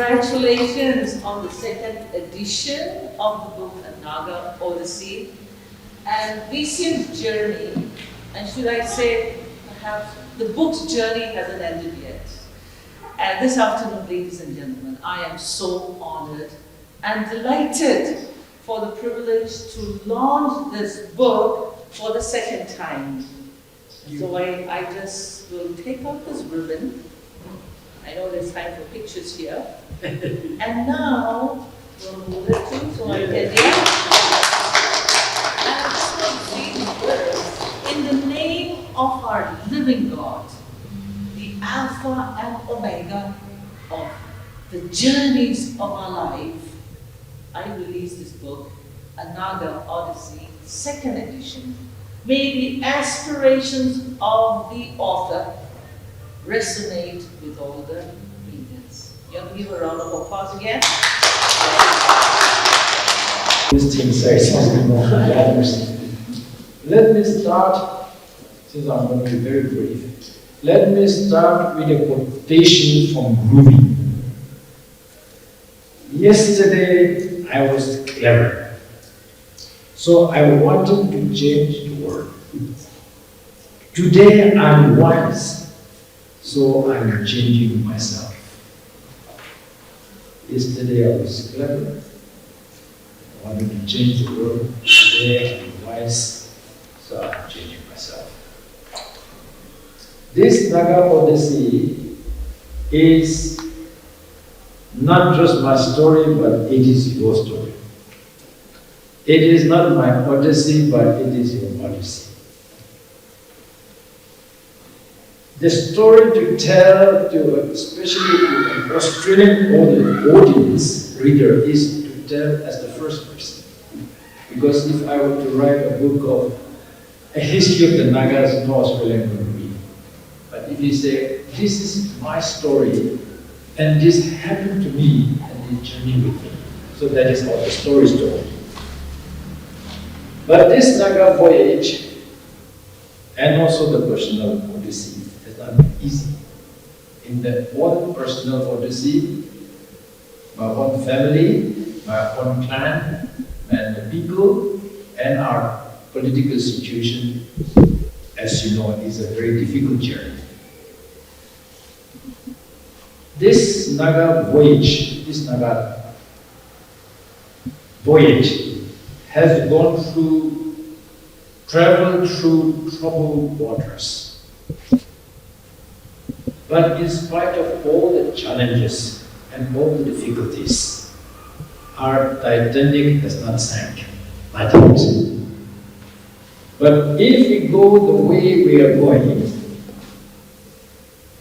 Congratulations on the second edition of the book Naga Odyssey and Visier's journey. And should I say, perhaps the book's journey hasn't ended yet. And this afternoon, ladies and gentlemen, I am so honored and delighted for the privilege to launch this book for the second time. So I just will take out this ribbon. I know there's time for pictures here. And now, we'll move it too, so I can, And I just want to read these words. In the name of our living God, the Alpha and Omega of the journeys of our life, I release this book, A Naga Odyssey, second edition. May the aspirations of the author resonate with all the readers. You want to give a round of applause again? This team says something more than the others. Let me start, since I'm going to be very brief, let me start with a quotation from Broome. Yesterday I was clever, so I wanted to change the world. Today I'm wise, so I'm changing myself. Yesterday I was clever, I wanted to change the world. Today I'm wise, so I'm changing myself. This Naga Odyssey is not just my story, but it is your story. It is not my odyssey, but it is your odyssey. The story to tell to, especially to an Australian audience, reader, is to tell as the first person. Because if I were to write a book of a history of the Nagas, no Australian would read. But if you say, this is my story, and this happened to me, and it journeyed with me. So that is how the story is told. But this Naga voyage, and also the personal odyssey, has not been easy. In the one personal odyssey, my own family, my own clan, and the people, and our political situation, as you know, is a very difficult journey. This Naga voyage, has gone through, traveled through troubled waters. But in spite of all the challenges and all the difficulties, our Titanic has not sank, not yet. But if we go the way we are going,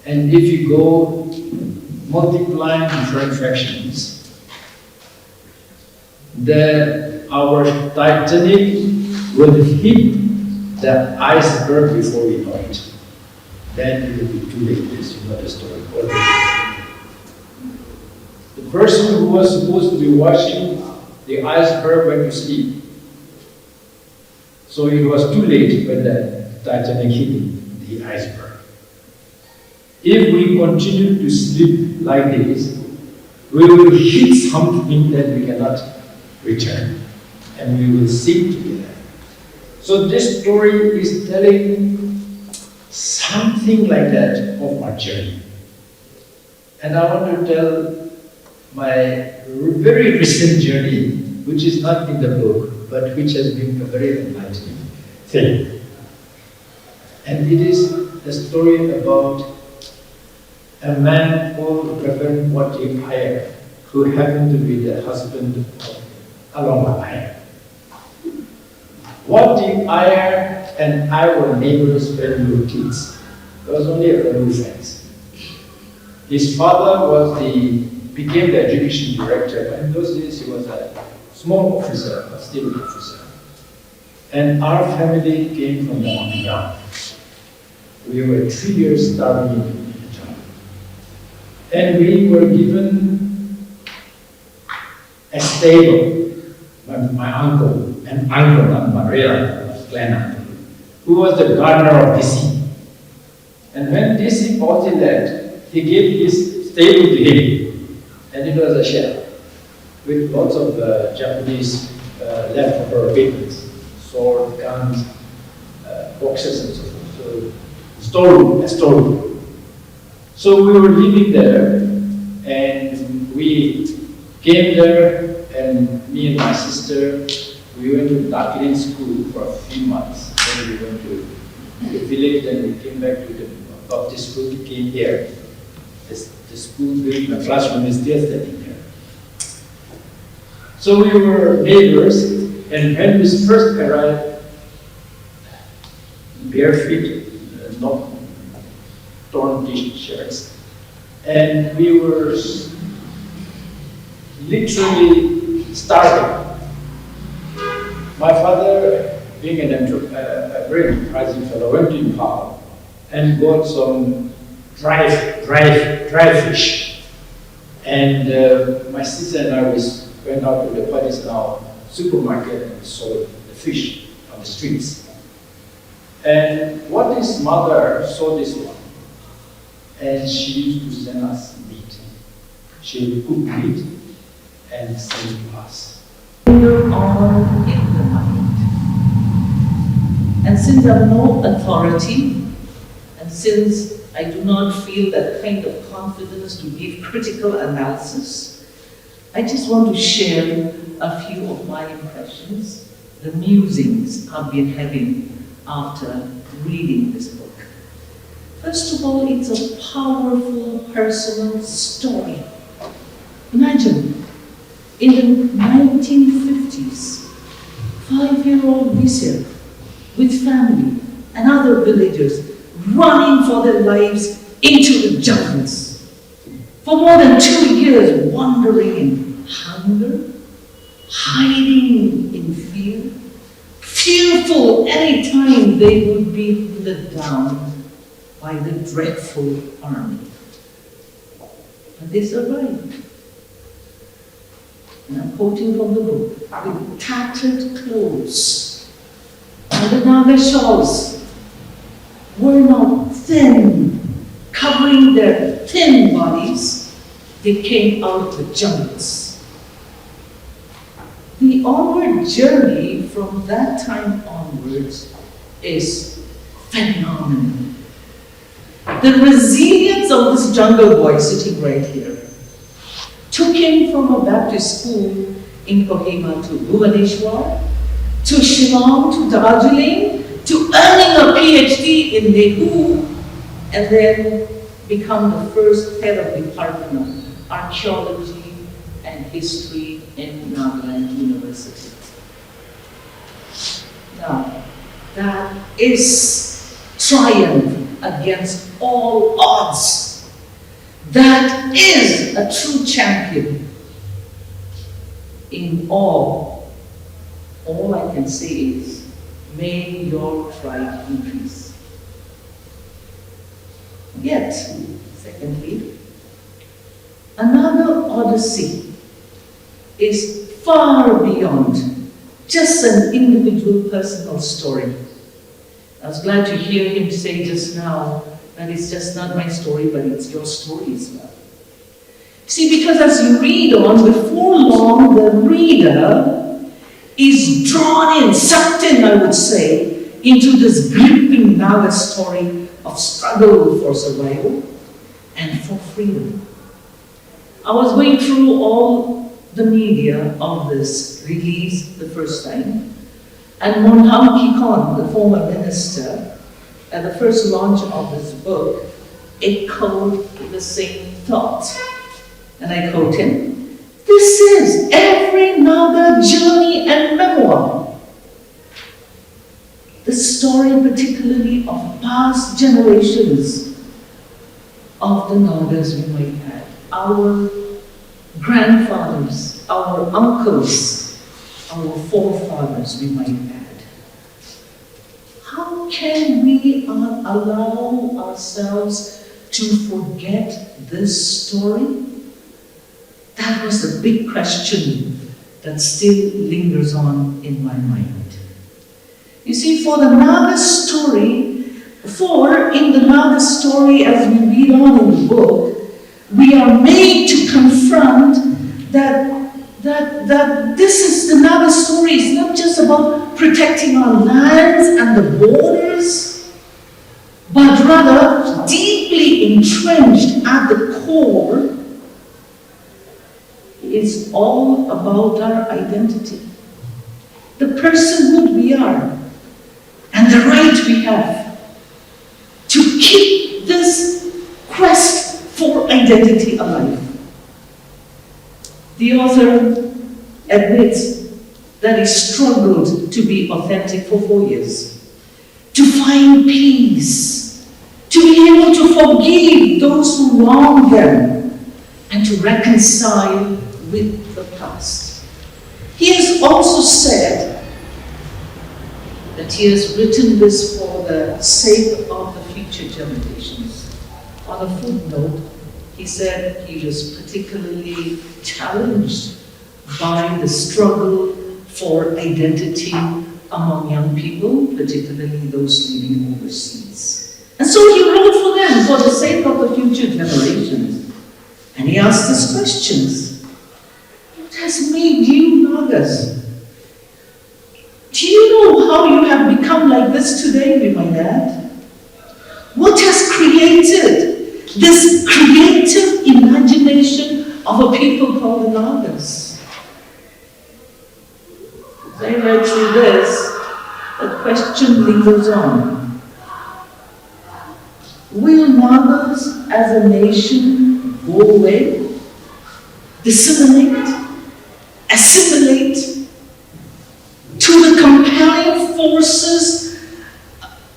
and if you go multiplying different fractions, our Titanic will hit the iceberg before we know it. Then it will be too late, as you know the story already. The person who was supposed to be watching the iceberg went to sleep. So it was too late when the Titanic hit the iceberg. If we continue to sleep like this, we will hit something that we cannot return, and we will sink together. So this story is telling something like that of my journey. And I want to tell my very recent journey, which is not in the book, but which has been a very enlightening thing. And it is a story about a man called Reverend Aier, who happened to be the husband of Alongla Aier. Aier and I were neighbors when we were kids. There was only a few friends. His father became the education director, but in those days he was a small officer, but still an officer. And our family came from the underground. We were 3 years starving in the town. And we were given a stable. My uncle, not Maria, clan uncle, who was the gardener of Visier. And when Visier left, he gave his stable to him. And it was a shell with lots of Japanese leftover weapons, sword, guns, boxes and so forth. So a storeroom. So we were living there, and we came there, and me and my sister, we went to Darkening school for a few months. Then we went to the village, then we came back to the Baptist school, we came here. The school building, the classroom is still standing there. So we were neighbors, and when we first arrived, bare feet, not torn t-shirts, and we were literally starving. My father, being a very enterprising fellow, went to Nepal and bought some dry fish. And my sister and I went out to the Pakistan supermarket and sold the fish on the streets. And what his mother saw this one, and she used to send us meat. She would cook meat and send it to us. You're all in the mind. And since I have no authority, and since I do not feel that kind of confidence to give critical analysis, I just want to share a few of my impressions, the musings I've been having after reading this book. First of all, it's a powerful personal story. Imagine, in the 1950s, 5-year-old Visier with family and other villagers running for their lives into the jungles. For more than 2 years, wandering in hunger, hiding in fear, fearful any time they would be hunted down by the dreadful army. But they survived. And I'm quoting from the book, with tattered clothes, and the Naga shawls were not thin, covering their thin bodies. They came out of the jungles. The onward journey from that time onwards is phenomenal. The resilience of this jungle boy sitting right here took him from a Baptist school in Kohima to Bhubaneswar, to Shillong, to Darjeeling, to earning a PhD in Nehu, and then become the first head of department of archaeology and history in Nagaland University. Now, that is triumph against all odds. That is a true champion. In all I can say is, may your pride increase. Yet, secondly, a Naga Odyssey is far beyond just an individual personal story. I was glad to hear him say just now that it's just not my story, but it's your story as well. See, because as you read on, before long, the reader is drawn in, sucked in, I would say, into this gripping Naga story of struggle for survival and for freedom. I was going through all the media of this release the first time, and Monham Kikon, the former minister, at the first launch of this book, echoed the same thought. And I quote him, "This is every Naga journey and memoir. The story particularly of past generations of the Nagas we might add, our grandfathers, our uncles, our forefathers we might add. How can we allow ourselves to forget this story?" That was the big question that still lingers on in my mind. You see, in the Naga story, as we read on in the book, We are made to confront that this is the Naga story. It's not just about protecting our lands and the borders, but rather deeply entrenched at the core, it's all about our identity. The personhood we are, and the right we have to keep this quest for identity alive. The author admits that he struggled to be authentic for 4 years, to find peace, to be able to forgive those who wronged them, and to reconcile with the past. He has also said that he has written this for the sake of the future generations. On a footnote, he said he was particularly challenged by the struggle for identity among young people, particularly those living overseas. And so he wrote for them for the sake of the future generations. And he asked these questions. What has made you Nagas? Do you know how you have become like this today, we might add? What has created this creative imagination of a people called the Nagas? As I read through this, the question lingers on. Will Nagas as a nation go away, disseminate, assimilate to the compelling forces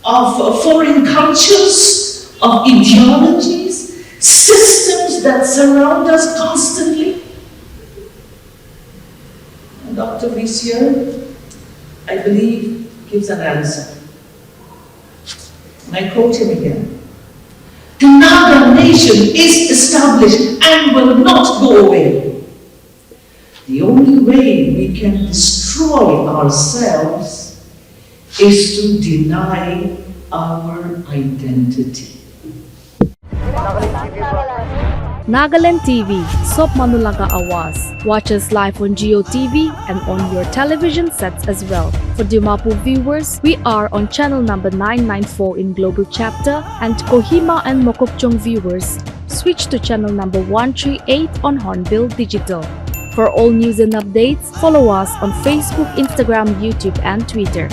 of foreign cultures, of ideologies, systems that surround us constantly? And Dr. Visier, I believe, gives an answer. And I quote him again. The Naga nation is established and will not go away. The only way we can destroy ourselves is to deny our identity. Nagaland TV, Sop Manulaga Awas. Watch us live on Geo TV and on your television sets as well. For Dimapur viewers, we are on channel number 994 in Global Chapter, and Kohima and Mokokchung viewers, switch to channel number 138 on Hornbill Digital. For all news and updates, follow us on Facebook, Instagram, YouTube, and Twitter.